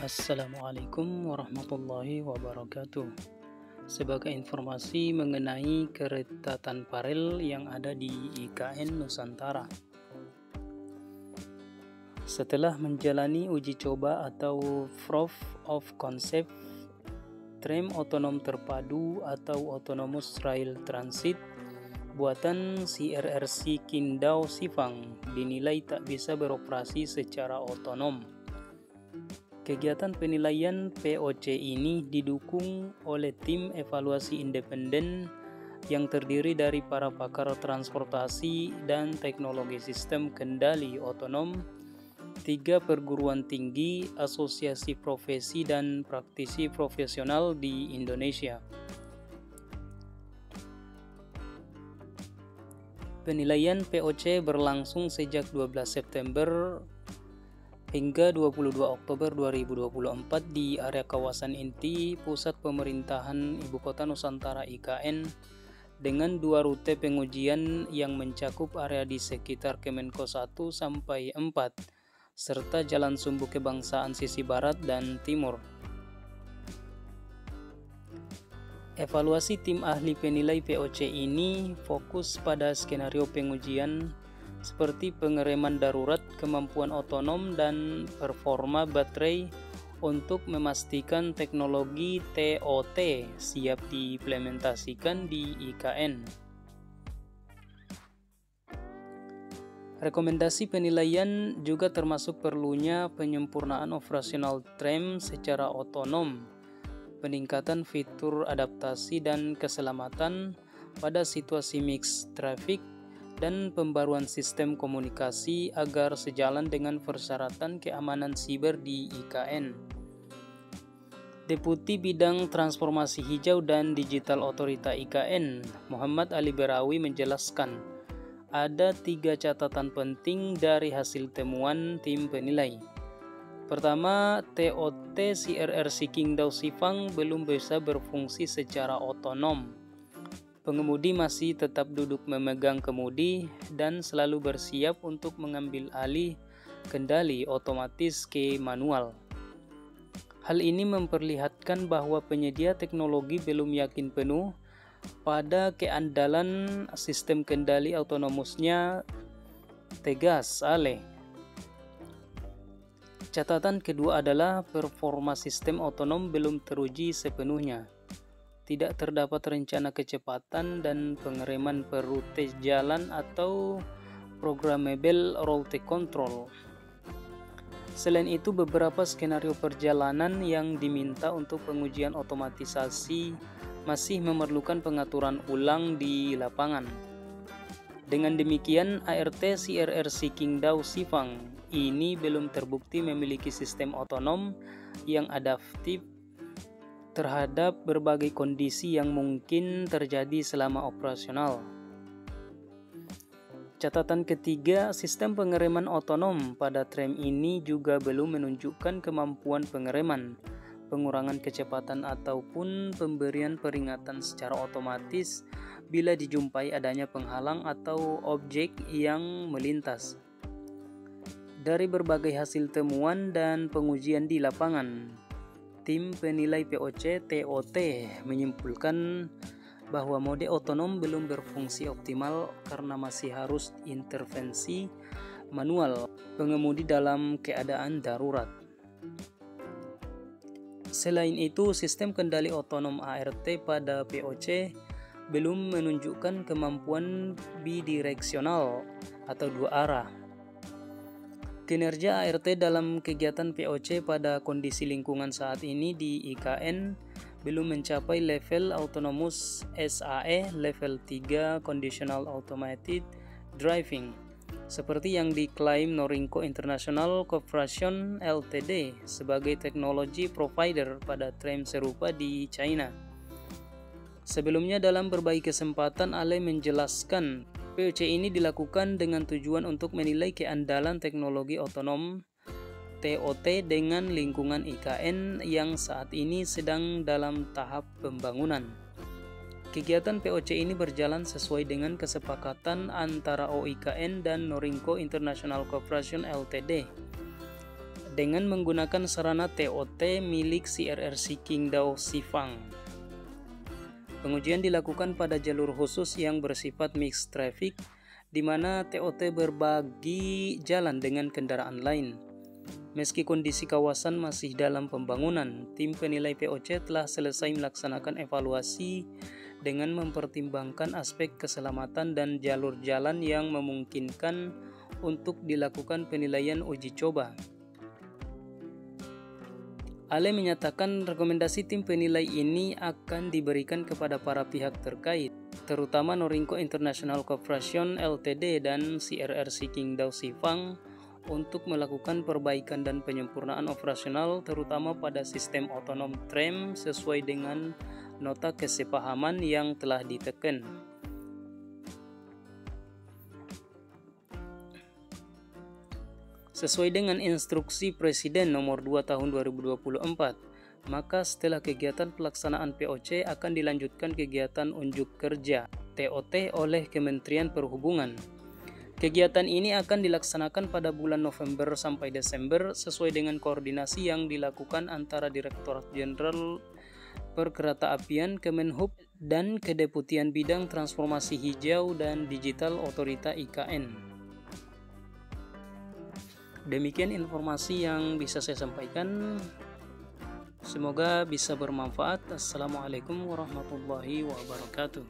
Assalamualaikum warahmatullahi wabarakatuh. Sebagai informasi mengenai kereta tanpa rel yang ada di IKN Nusantara. Setelah menjalani uji coba atau Proof of Concept, tram otonom terpadu atau Autonomous Rail Transit buatan CRRC Qingdao Xifang dinilai tak bisa beroperasi secara otonom. Kegiatan penilaian POC ini didukung oleh tim evaluasi independen yang terdiri dari para pakar transportasi dan teknologi sistem kendali otonom, 3 perguruan tinggi, asosiasi profesi dan praktisi profesional di Indonesia. Penilaian POC berlangsung sejak 12 September hingga 22 Oktober 2024 di area kawasan inti Pusat Pemerintahan Ibu Kota Nusantara IKN dengan 2 rute pengujian yang mencakup area di sekitar Kemenko 1 sampai 4 serta Jalan Sumbu Kebangsaan sisi barat dan timur. Evaluasi tim ahli penilai POC ini fokus pada skenario pengujian seperti pengereman darurat, kemampuan otonom, dan performa baterai untuk memastikan teknologi TOT siap diimplementasikan di IKN. Rekomendasi penilaian juga termasuk perlunya penyempurnaan operasional tram secara otonom, peningkatan fitur adaptasi dan keselamatan pada situasi mixed traffic, dan pembaruan sistem komunikasi agar sejalan dengan persyaratan keamanan siber di IKN. Deputi Bidang Transformasi Hijau dan Digital Otorita IKN, Muhammad Ali Berawi menjelaskan, ada 3 catatan penting dari hasil temuan tim penilai. Pertama, TOT CRRC Qingdao Xifang belum bisa berfungsi secara otonom. Pengemudi masih tetap duduk memegang kemudi dan selalu bersiap untuk mengambil alih kendali otomatis ke manual. Hal ini memperlihatkan bahwa penyedia teknologi belum yakin penuh pada keandalan sistem kendali otonomusnya Tegas Ale. Catatan kedua adalah performa sistem otonom belum teruji sepenuhnya. Tidak terdapat rencana kecepatan dan pengereman per rute jalan atau programmable route control. Selain itu, beberapa skenario perjalanan yang diminta untuk pengujian otomatisasi masih memerlukan pengaturan ulang di lapangan. Dengan demikian, ART CRRC Qingdao Xifang ini belum terbukti memiliki sistem otonom yang adaptif terhadap berbagai kondisi yang mungkin terjadi selama operasional. Catatan ketiga, sistem pengereman otonom pada tram ini juga belum menunjukkan kemampuan pengereman, pengurangan kecepatan ataupun pemberian peringatan secara otomatis bila dijumpai adanya penghalang atau objek yang melintas. Dari berbagai hasil temuan dan pengujian di lapangan, tim penilai POC TOT menyimpulkan bahwa mode otonom belum berfungsi optimal karena masih harus intervensi manual pengemudi dalam keadaan darurat. Selain itu, sistem kendali otonom ART pada POC belum menunjukkan kemampuan bidireksional atau 2 arah. Kinerja ART dalam kegiatan POC pada kondisi lingkungan saat ini di IKN belum mencapai level autonomous SAE level 3 Conditional Automated Driving seperti yang diklaim Norinco International Corporation Ltd sebagai teknologi provider pada tram serupa di China. Sebelumnya dalam berbagai kesempatan Ale menjelaskan POC ini dilakukan dengan tujuan untuk menilai keandalan teknologi otonom TOT dengan lingkungan IKN yang saat ini sedang dalam tahap pembangunan. Kegiatan POC ini berjalan sesuai dengan kesepakatan antara OIKN dan Norinco International Corporation Ltd. dengan menggunakan sarana TOT milik CRRC Qingdao Xifang. Pengujian dilakukan pada jalur khusus yang bersifat mixed traffic, di mana TOT berbagi jalan dengan kendaraan lain. Meski kondisi kawasan masih dalam pembangunan, tim penilai POC telah selesai melaksanakan evaluasi dengan mempertimbangkan aspek keselamatan dan jalur jalan yang memungkinkan untuk dilakukan penilaian uji coba. Ale menyatakan rekomendasi tim penilai ini akan diberikan kepada para pihak terkait, terutama Norinco International Corporation Ltd dan CRRC Qingdao Xifang untuk melakukan perbaikan dan penyempurnaan operasional terutama pada sistem otonom tram sesuai dengan nota kesepahaman yang telah diteken. Sesuai dengan instruksi Presiden nomor 2 tahun 2024, maka setelah kegiatan pelaksanaan POC akan dilanjutkan kegiatan unjuk kerja TOT oleh Kementerian Perhubungan. Kegiatan ini akan dilaksanakan pada bulan November sampai Desember sesuai dengan koordinasi yang dilakukan antara Direktorat Jenderal Perkeretaapian Kemenhub dan Kedeputian Bidang Transformasi Hijau dan Digital Otorita IKN. Demikian informasi yang bisa saya sampaikan. Semoga bisa bermanfaat. Assalamualaikum warahmatullahi wabarakatuh.